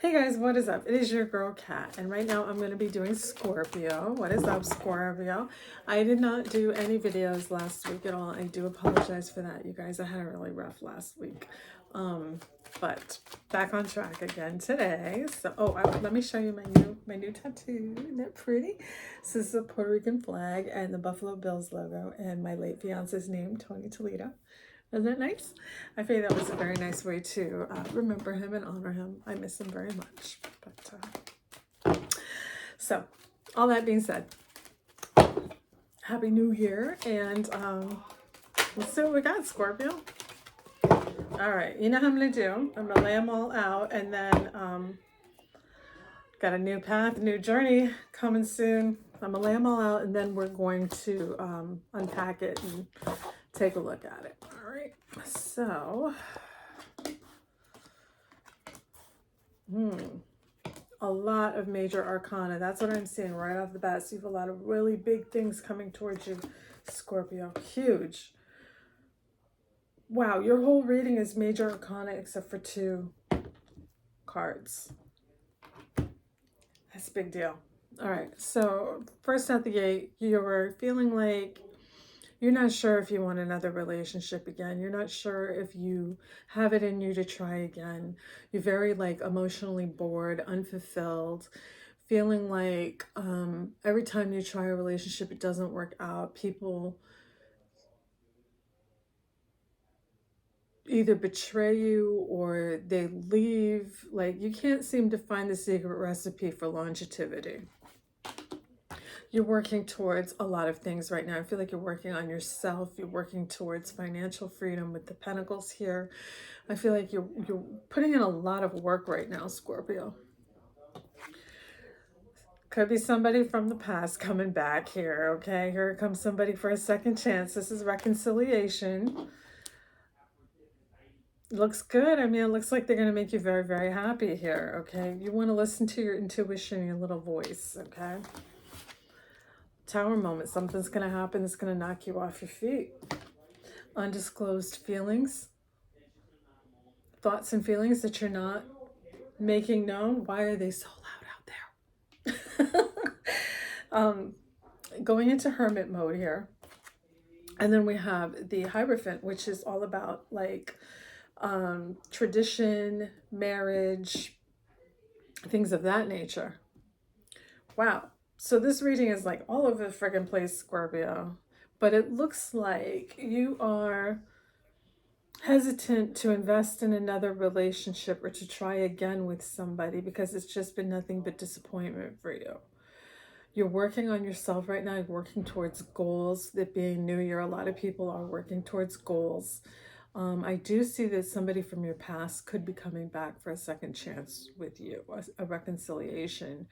Hey guys, what is up? It is your girl Kat, and right now I'm going to be doing Scorpio. What is up, Scorpio? I did not do any videos last week at all. I do apologize for that, you guys. I had a really rough last week, but back on track again today. So, let me show you my new tattoo. Isn't that pretty? This is the Puerto Rican flag and the Buffalo Bills logo, and my late fiance's name, Tony Toledo. Isn't that nice? I think that was a very nice way to remember him and honor him. I miss him very much. So, all that being said, Happy New Year, and let's see what we got, Scorpio. All right, you know how I'm going to do. I'm going to lay them all out, and then got a new path, new journey coming soon. I'm going to lay them all out, and then we're going to unpack it and take a look at it. All right, so a lot of major arcana. That's what I'm seeing right off the bat. So you have a lot of really big things coming towards you, Scorpio. Huge. Wow, your whole reading is major arcana except for 2 cards. That's a big deal. All right, so first out the gate, you're feeling like you're not sure if you want another relationship again. You're not sure if you have it in you to try again. You're very emotionally bored, unfulfilled, feeling like every time you try a relationship, it doesn't work out. People either betray you or they leave. Like, you can't seem to find the secret recipe for longevity. You're working towards a lot of things right now. I feel like you're working on yourself. You're working towards financial freedom with the Pentacles here. I feel like you're putting in a lot of work right now, Scorpio. Could be somebody from the past coming back here, okay? Here comes somebody for a second chance. This is reconciliation. Looks good. I mean, it looks like they're going to make you very, very happy here, okay? You want to listen to your intuition, your little voice, okay? Tower moment. Something's going to happen that's going to knock you off your feet. Undisclosed feelings. Thoughts and feelings that you're not making known. Why are they so loud out there? Going into hermit mode here. And then we have the Hierophant, which is all about tradition, marriage, things of that nature. Wow. So this reading is all over the friggin' place, Scorpio. But it looks like you are hesitant to invest in another relationship or to try again with somebody because it's just been nothing but disappointment for you. You're working on yourself right now. You're working towards goals. That being New Year, a lot of people are working towards goals. I do see that somebody from your past could be coming back for a second chance with you, a reconciliation.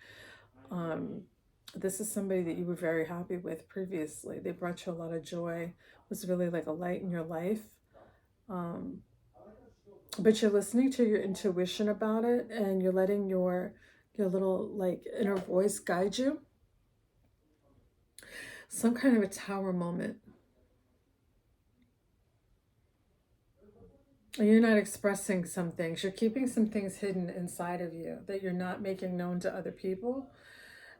This is somebody that you were very happy with previously. They brought you a lot of joy, was really like a light in your life. But you're listening to your intuition about it, and you're letting your little inner voice guide you. Some kind of a tower moment. You're not expressing some things. You're keeping some things hidden inside of you that you're not making known to other people.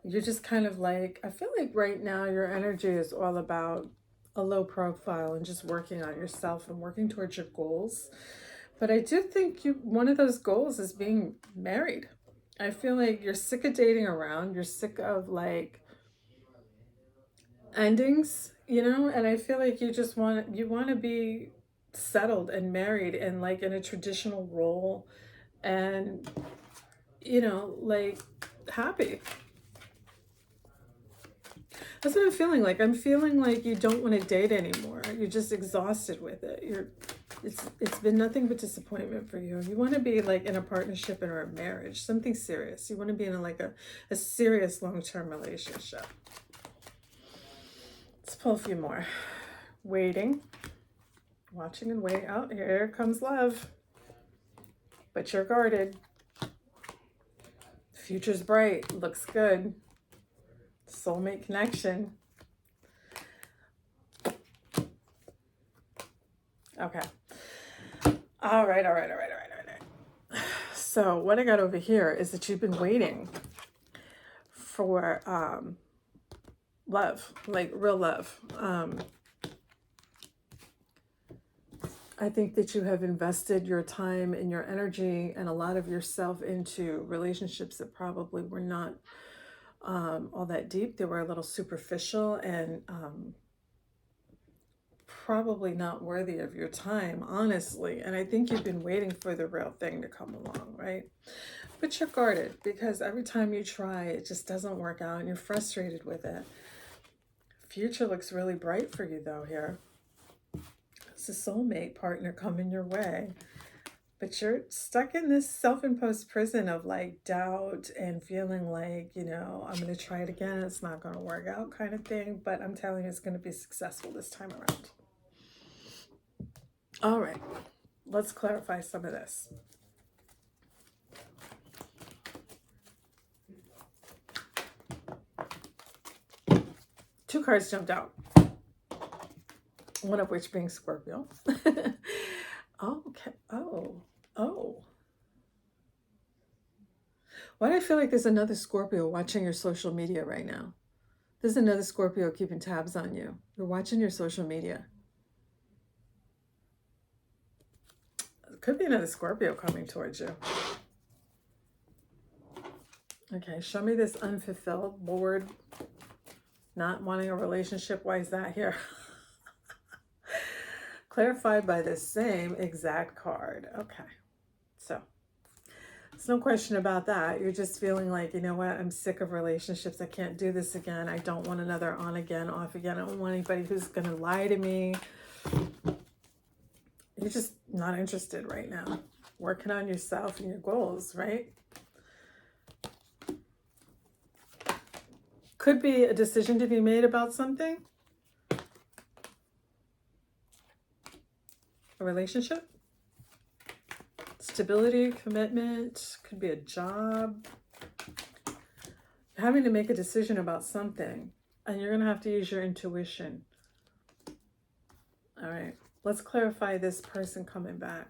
You're just kind of I feel like right now your energy is all about a low profile and just working on yourself and working towards your goals. But I do think one of those goals is being married. I feel like you're sick of dating around. You're sick of endings, and I feel like you just want to be settled and married and in a traditional role and happy. That's what I'm feeling like. I'm feeling like you don't want to date anymore. You're just exhausted with it. It's been nothing but disappointment for you. You want to be in a partnership or a marriage, something serious. You want to be in a serious long-term relationship. Let's pull a few more. Waiting, watching and waiting. Oh, here comes love. But you're guarded. Future's bright. Looks good. Soulmate connection. Okay. All right. So what I got over here is that you've been waiting for love, like real love. I think that you have invested your time and your energy and a lot of yourself into relationships that probably were not all that deep. They were a little superficial and probably not worthy of your time, honestly. And I think you've been waiting for the real thing to come along, right? But you're guarded because every time you try, it just doesn't work out and you're frustrated with it. Future looks really bright for you though here. It's a soulmate partner coming your way. But you're stuck in this self-imposed prison of like doubt and feeling like, you know, I'm going to try it again. It's not going to work out kind of thing. But I'm telling you, it's going to be successful this time around. All right, let's clarify some of this. Two cards jumped out. One of which being Scorpio. Okay. Oh. Why do I feel like there's another Scorpio watching your social media right now? There's another Scorpio keeping tabs on you. They're watching your social media. Could be another Scorpio coming towards you. Okay, show me this unfulfilled, bored, not wanting a relationship. Why is that here? Clarified by the same exact card. Okay, so there's no question about that. You're just feeling like, you know what, I'm sick of relationships. I can't do this again. I don't want another on again, off again. I don't want anybody who's going to lie to me. You're just not interested right now. Working on yourself and your goals, right? Could be a decision to be made about something. A relationship. Stability, commitment. Could be a job. You're having to make a decision about something. And you're going to have to use your intuition. All right. Let's clarify this person coming back.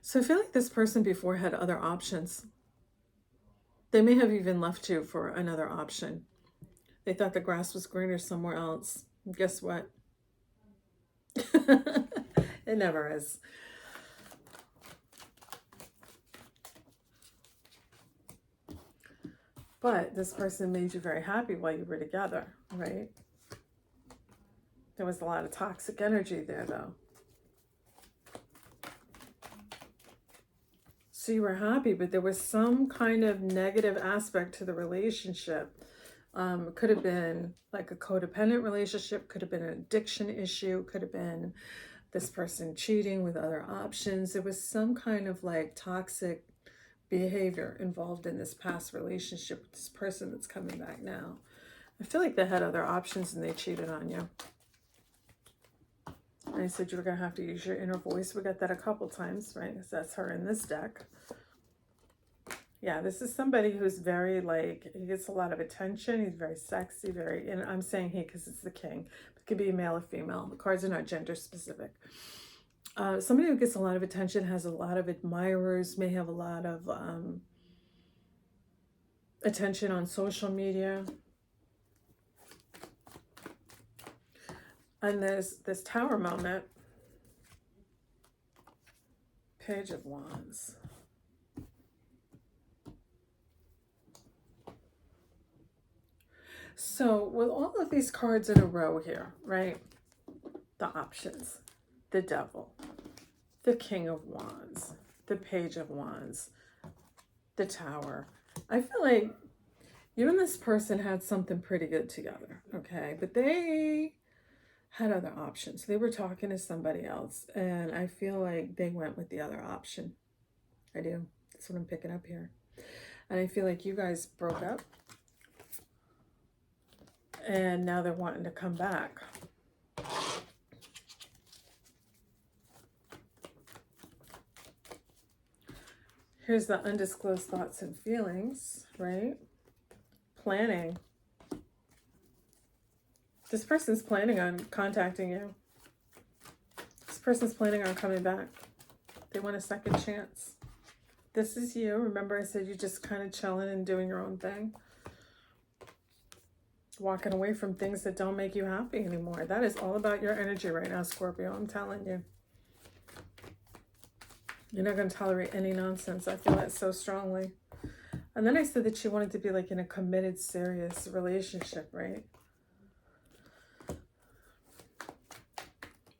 So I feel like this person before had other options. They may have even left you for another option. They thought the grass was greener somewhere else. Guess what? It never is. But this person made you very happy while you were together, right? There was a lot of toxic energy there, though. So you were happy, but there was some kind of negative aspect to the relationship. It could have been like a codependent relationship, could have been an addiction issue, could have been this person cheating with other options. There was some kind of like toxic behavior involved in this past relationship with this person that's coming back now. I feel like they had other options and they cheated on you. And I said you were going to have to use your inner voice. We got that a couple times, right? Because that's her in this deck. Yeah, this is somebody who's very like, he gets a lot of attention. He's very sexy, very, and I'm saying he because it's the king. It could be a male or female. The cards are not gender specific. Somebody who gets a lot of attention, has a lot of admirers, may have a lot of attention on social media. And there's this Tower moment. Page of Wands. So with all of these cards in a row here, right? The options, the Devil, the King of Wands, the Page of Wands, the Tower. I feel like you and this person had something pretty good together, okay? But they had other options. They were talking to somebody else, and I feel like they went with the other option. I do. That's what I'm picking up here. And I feel like you guys broke up, and now they're wanting to come back. Here's the undisclosed thoughts and feelings, right? planning. This person's planning on contacting you. This person's planning on coming back. They want a second chance. This is you. Remember I said you're just kind of chilling and doing your own thing. Walking away from things that don't make you happy anymore. That is all about your energy right now, Scorpio. I'm telling you. You're not going to tolerate any nonsense. I feel that so strongly. And then I said that you wanted to be like in a committed, serious relationship, right?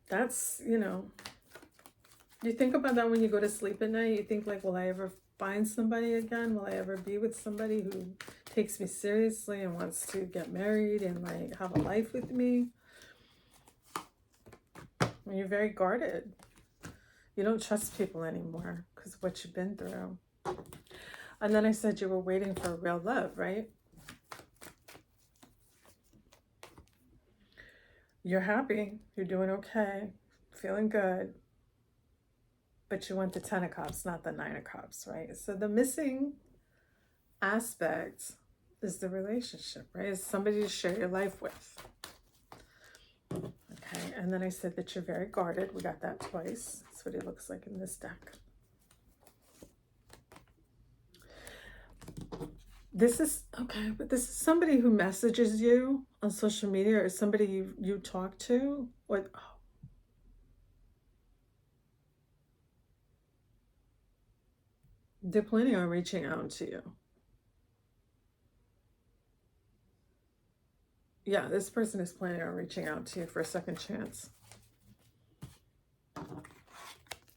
That's, you know, you think about that when you go to sleep at night. You think like, will I ever find somebody again? Will I ever be with somebody who takes me seriously and wants to get married and like have a life with me? And you're very guarded. You don't trust people anymore because of what you've been through. And then I said you were waiting for real love, right? You're happy. You're doing okay. Feeling good. But you want the 10 of Cups, not the 9 of Cups, right? So the missing aspect is the relationship, right? It's somebody to share your life with. Okay, and then I said that you're very guarded. We got that twice. That's what he looks like in this deck. This is, okay, but this is somebody who messages you on social media or somebody you talk to. Or, oh. They're planning on reaching out to you. Yeah, this person is planning on reaching out to you for a second chance.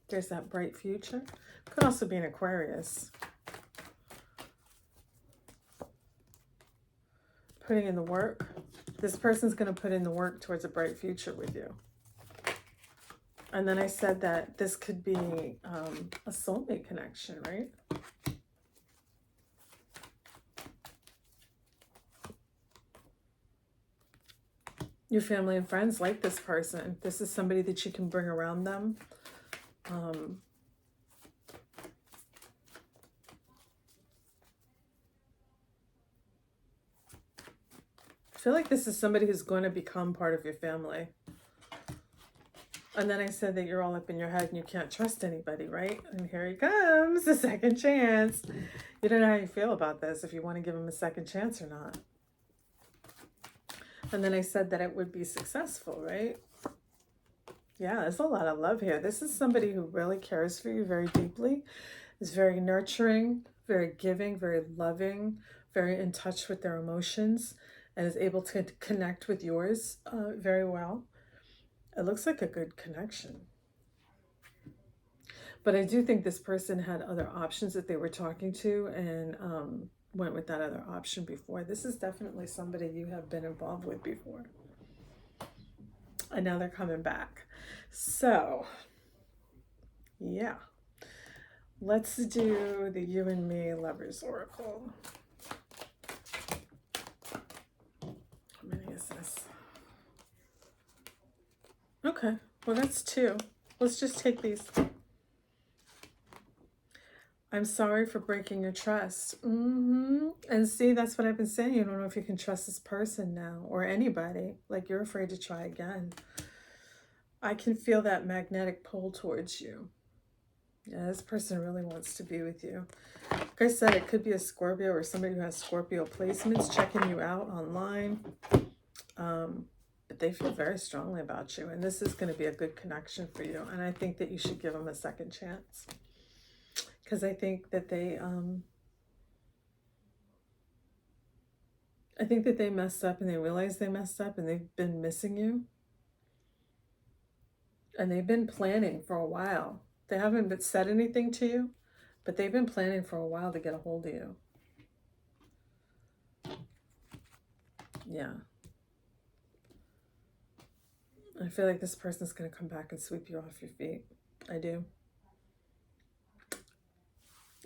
There's that bright future. Could also be an Aquarius. Putting in the work. This person's going to put in the work towards a bright future with you. And then I said that this could be a soulmate connection, right? Your family and friends like this person. This is somebody that you can bring around them. I feel like this is somebody who's going to become part of your family. And then I said that you're all up in your head and you can't trust anybody, right? And here he comes, a second chance. You don't know how you feel about this, if you want to give him a second chance or not. And then I said that it would be successful, right? Yeah, there's a lot of love here. This is somebody who really cares for you very deeply, is very nurturing, very giving, very loving, very in touch with their emotions, and is able to connect with yours very well. It looks like a good connection. But I do think this person had other options that they were talking to and went with that other option before. This is definitely somebody you have been involved with before. And now they're coming back. So, yeah. Let's do the You and Me Lovers Oracle. How many is this? Okay, well that's 2. Let's just take these. I'm sorry for breaking your trust. And see, that's what I've been saying. You don't know if you can trust this person now or anybody. Like you're afraid to try again. I can feel that magnetic pull towards you. Yeah, this person really wants to be with you. Like I said, it could be a Scorpio or somebody who has Scorpio placements checking you out online. But they feel very strongly about you. And this is going to be a good connection for you. And I think that you should give them a second chance. Because I think that they messed up and they realized they messed up and they've been missing you. And they've been planning for a while. They haven't said anything to you, but they've been planning for a while to get a hold of you. Yeah. I feel like this person's going to come back and sweep you off your feet. I do.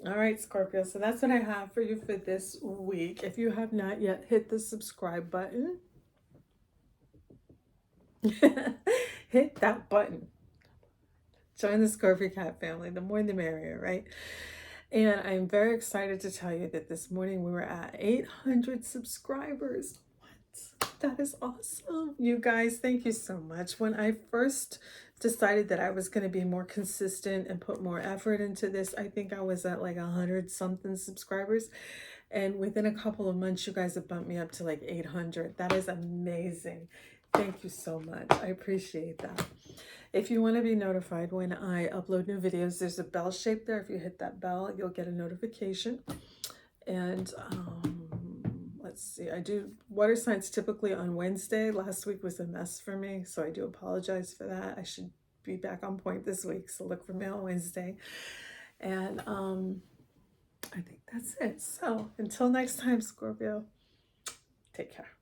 All right, Scorpio. So that's what I have for you for this week. If you have not yet hit the subscribe button, hit that button. Join the Scorpio Cat family. The more the merrier, right? And I'm very excited to tell you that this morning we were at 800 subscribers. What? That is awesome. You guys, thank you so much. When I first decided that I was going to be more consistent and put more effort into this, I think I was at like 100 something subscribers. And within a couple of months, you guys have bumped me up to like 800. That is amazing. Thank you so much. I appreciate that. If you want to be notified when I upload new videos, there's a bell shape there. If you hit that bell, you'll get a notification. And let's see, I do water signs typically on Wednesday. Last week was a mess for me, so I do apologize for that. I should be back on point this week, so look for me on Wednesday. And I think that's it. So until next time, Scorpio, take care.